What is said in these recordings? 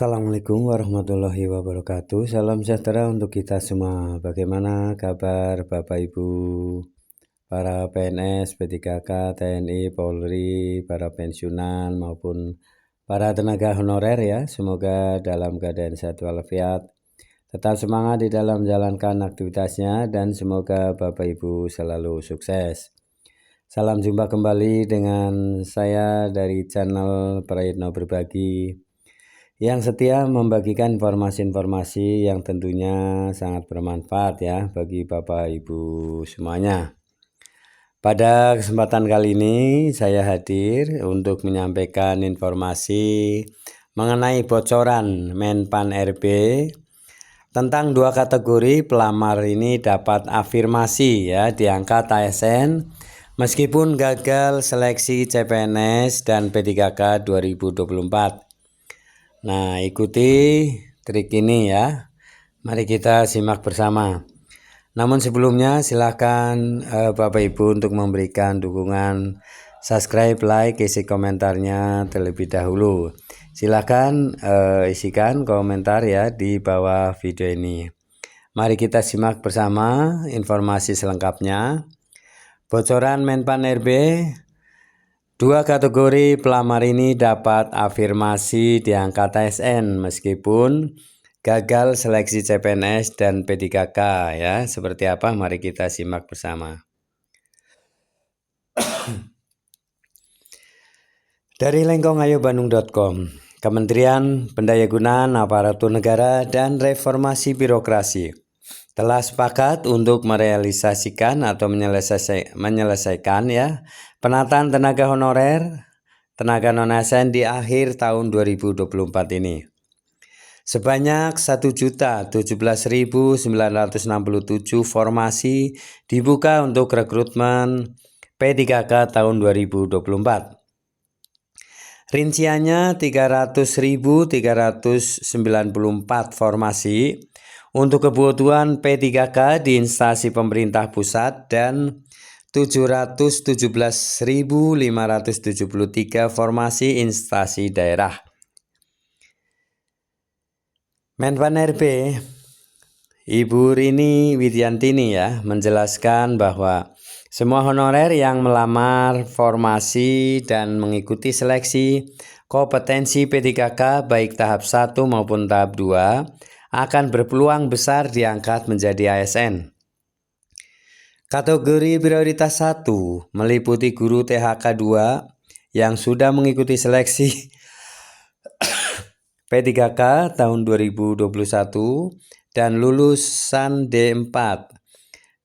Assalamualaikum warahmatullahi wabarakatuh. Salam sejahtera untuk kita semua. Bagaimana kabar Bapak Ibu, para PNS, P3K, TNI, Polri, para pensiunan maupun para tenaga honorer ya. Semoga dalam keadaan sehat walafiat, tetap semangat di dalam menjalankan aktivitasnya, dan semoga Bapak Ibu selalu sukses. Salam jumpa kembali dengan saya dari channel Prayitno Berbagi, yang setia membagikan informasi-informasi yang tentunya sangat bermanfaat ya bagi Bapak Ibu semuanya. Pada kesempatan kali ini saya hadir untuk menyampaikan informasi mengenai bocoran Menpan RB tentang dua kategori pelamar ini dapat afirmasi ya diangkat ASN meskipun gagal seleksi CPNS dan P3K 2024. Nah, ikuti trik ini ya. Mari kita simak bersama. Namun sebelumnya silahkan Bapak Ibu untuk memberikan dukungan subscribe, like, isi komentarnya terlebih dahulu. Silahkan isikan komentar ya di bawah video ini. Mari kita simak bersama informasi selengkapnya. Bocoran Menpan RB, dua kategori pelamar ini dapat afirmasi diangkat ASN meskipun gagal seleksi CPNS dan P3K ya. Seperti apa? Mari kita simak bersama. Dari lengkongayo.bandung.com, Kementerian Pendayagunaan Aparatur Negara dan Reformasi Birokrasi telah sepakat untuk merealisasikan atau menyelesaikan ya penataan tenaga honorer, tenaga non-ASN di akhir tahun 2024 ini. Sebanyak 1.017.967 formasi dibuka untuk rekrutmen P3K tahun 2024. Rinciannya 300.394 formasi untuk kebutuhan P3K di instansi pemerintah pusat dan 717.573 formasi instansi daerah. Menpan RB Ibu Rini Widyantini ya menjelaskan bahwa semua honorer yang melamar formasi dan mengikuti seleksi kompetensi P3K baik tahap 1 maupun tahap 2 akan berpeluang besar diangkat menjadi ASN. Kategori prioritas 1 meliputi guru THK 2 yang sudah mengikuti seleksi P3K tahun 2021 dan lulusan D4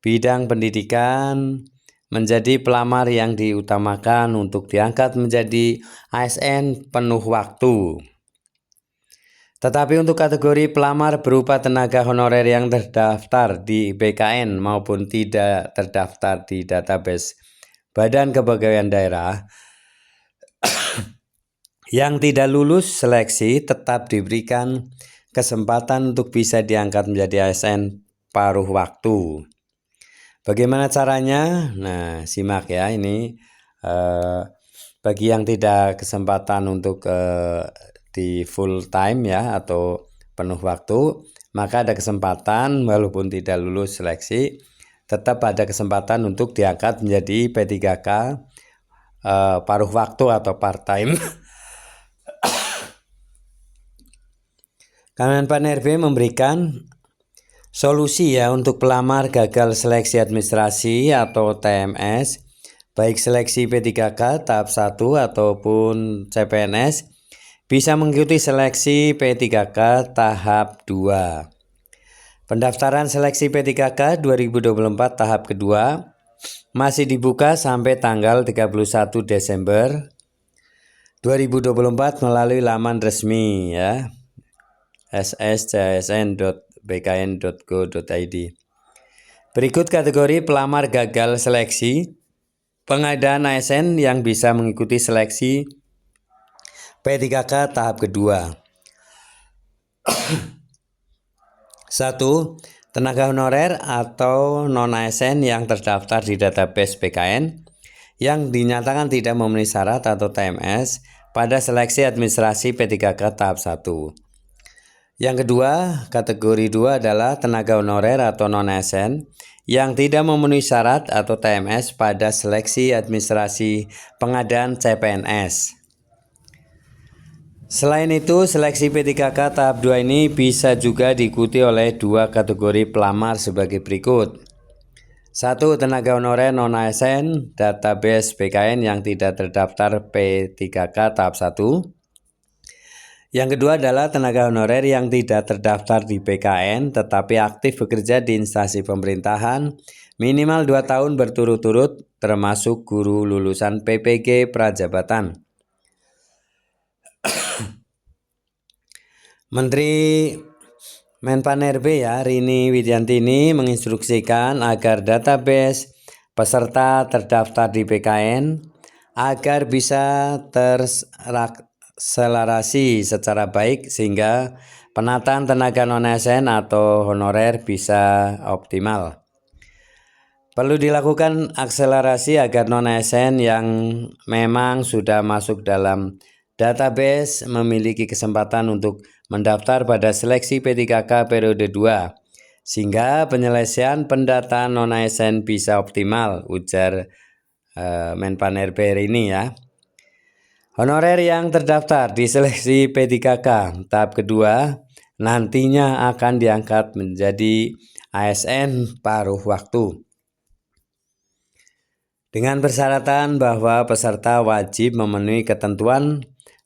bidang pendidikan menjadi pelamar yang diutamakan untuk diangkat menjadi ASN penuh waktu. Tetapi untuk kategori pelamar berupa tenaga honorer yang terdaftar di BKN maupun tidak terdaftar di database Badan Kepegawaian Daerah yang tidak lulus seleksi tetap diberikan kesempatan untuk bisa diangkat menjadi ASN paruh waktu. Bagaimana caranya? Nah, simak ya ini bagi yang tidak kesempatan untuk di full time ya atau penuh waktu, maka ada kesempatan walaupun tidak lulus seleksi tetap ada kesempatan untuk diangkat menjadi P3K paruh waktu atau part time. Menpan RB memberikan solusi ya untuk pelamar gagal seleksi administrasi atau TMS, baik seleksi P3K tahap 1 ataupun CPNS, bisa mengikuti seleksi P3K tahap 2. Pendaftaran seleksi P3K 2024 tahap kedua masih dibuka sampai tanggal 31 Desember 2024 melalui laman resmi ya sscsn.bkn.go.id. Berikut kategori pelamar gagal seleksi pengadaan ASN yang bisa mengikuti seleksi P3K tahap kedua. 1. Tenaga honorer atau non-ASN yang terdaftar di database BKN yang dinyatakan tidak memenuhi syarat atau TMS pada seleksi administrasi P3K tahap 1. Yang kedua, kategori 2 adalah tenaga honorer atau non-ASN yang tidak memenuhi syarat atau TMS pada seleksi administrasi pengadaan CPNS. Selain itu, seleksi P3K tahap 2 ini bisa juga diikuti oleh dua kategori pelamar sebagai berikut. 1. Tenaga honorer non-ASN database PKN yang tidak terdaftar P3K tahap 1. Yang kedua adalah tenaga honorer yang tidak terdaftar di PKN tetapi aktif bekerja di instansi pemerintahan minimal 2 tahun berturut-turut termasuk guru lulusan PPG Prajabatan. Menteri Menpan-RB Rini Widiantini menginstruksikan agar database peserta terdaftar di PKN agar bisa terakselerasi secara baik sehingga penataan tenaga non-ASN atau honorer bisa optimal. Perlu dilakukan akselerasi agar non-ASN yang memang sudah masuk dalam database memiliki kesempatan untuk mendaftar pada seleksi P3K periode 2 sehingga penyelesaian pendataan non-ASN bisa optimal, ujar Menpan-RB ini ya. Honorer yang terdaftar di seleksi P3K tahap kedua nantinya akan diangkat menjadi ASN paruh waktu. Dengan persyaratan bahwa peserta wajib memenuhi ketentuan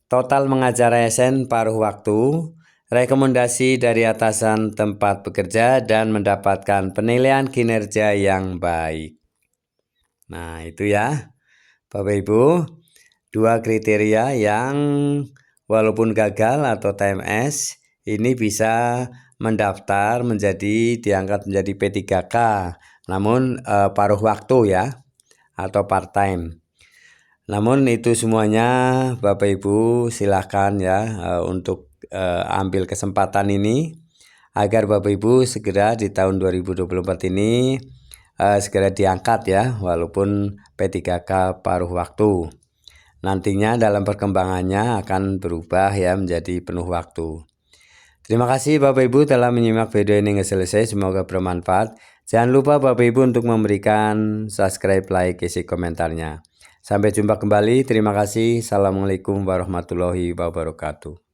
total mengajar ASN paruh waktu, rekomendasi dari atasan tempat bekerja dan mendapatkan penilaian kinerja yang baik. Nah, itu ya, Bapak Ibu. Dua kriteria yang walaupun gagal atau TMS ini bisa mendaftar diangkat menjadi P3K namun paruh waktu ya atau part time. Namun itu semuanya Bapak Ibu silahkan ya untuk ambil kesempatan ini agar Bapak Ibu segera di tahun 2024 ini segera diangkat ya walaupun P3K paruh waktu. Nantinya dalam perkembangannya akan berubah ya menjadi penuh waktu. Terima kasih Bapak Ibu telah menyimak video ini hingga selesai, semoga bermanfaat. Jangan lupa Bapak Ibu untuk memberikan subscribe, like, isi komentarnya. Sampai jumpa kembali, terima kasih. Assalamualaikum warahmatullahi wabarakatuh.